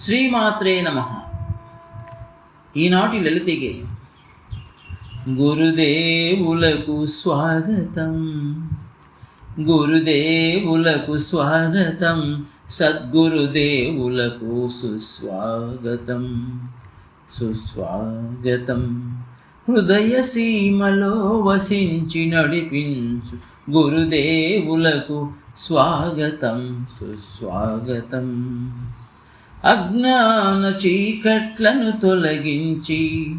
శ్రీమాత్రే నమః. ఈనాటి లలిత గేయం. గురుదేవులకు స్వాగతం, గురుదేవులకు స్వాగతం, సద్గురుదేవులకు సుస్వాగతం, సుస్వాగతం. హృదయ సీమలో వసించి నడిపించు గురుదేవులకు స్వాగతం, సుస్వాగతం. అజ్ఞాన చీకట్లను తొలగించి,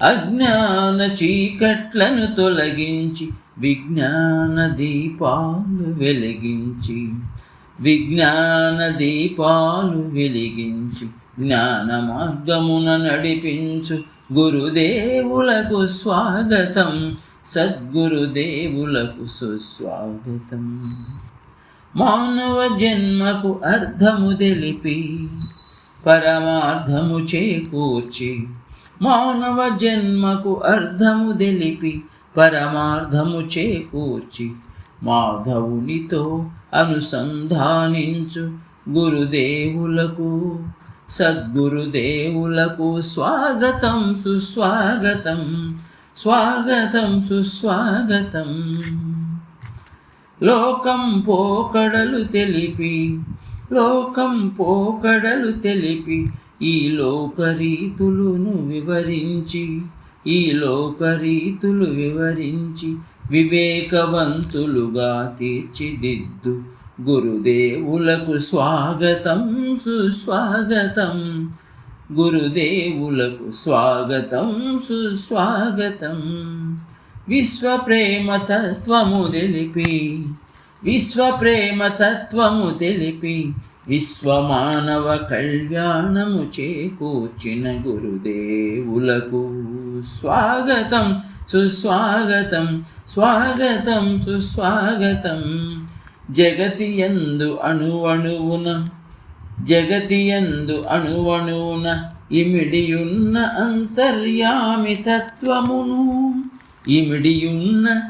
అజ్ఞాన చీకట్లను తొలగించి, విజ్ఞాన దీపాలు వెలిగించి, విజ్ఞాన దీపాలు వెలిగించి, జ్ఞాన మార్గమున నడిపించు గురుదేవులకు స్వాగతం, సద్గురుదేవులకు సుస్వాగతం. మానవ జన్మకు అర్థము తెలిపి పరమార్థము చేకూర్చి, మానవ జన్మకు అర్థము తెలిపి పరమార్థము చేకూర్చి, మాధవునితో అనుసంధానించు గురుదేవులకు, సద్గురుదేవులకు స్వాగతం, సుస్వాగతం, స్వాగతం, సుస్వాగతం. లోకం పోకడలు తెలిపి, లోకం పోకడలు తెలిపి, ఈ లోకరీతులను వివరించి, ఈ లోకరీతులు వివరించి, వివేకవంతులుగా తీర్చిదిద్దు గురుదేవులకు స్వాగతం, సుస్వాగతం, గురుదేవులకు స్వాగతం, సుస్వాగతం. విశ్వప్రేమ తత్వము తెలిపి, విశ్వప్రేమ తత్వము తెలిపి, విశ్వమానవ కళ్యాణము చేకూర్చిన గురుదేవులకు స్వాగతం, సుస్వాగతం, స్వాగతం, సుస్వాగతం. జగతియందు అణువణువున, జగతియందు అణువణువున ఇమిడియున్న అంతర్యామి తత్వమును, ఇమిడియున్న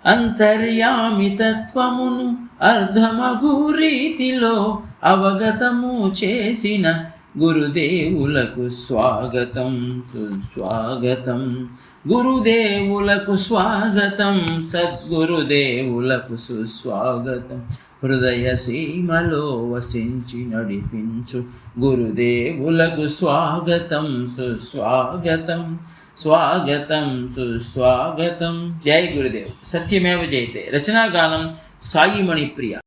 అంతర్యామి తత్వమును అర్ధమగు రీతిలో అవగతము చేసిన గురుదేవులకు స్వాగతం, సుస్వాగతం. గురుదేవులకు స్వాగతం, సద్గురుదేవులకు సుస్వాగతం. హృదయ సీమలో వసించి నడిపించు గురుదేవులకు స్వాగతం, సుస్వాగతం, స్వాగతం, సుస్వాగతం. జై గురుదేవ్. సత్యమేవ జయతే. రచనాగానం సాయి మణిప్రియ.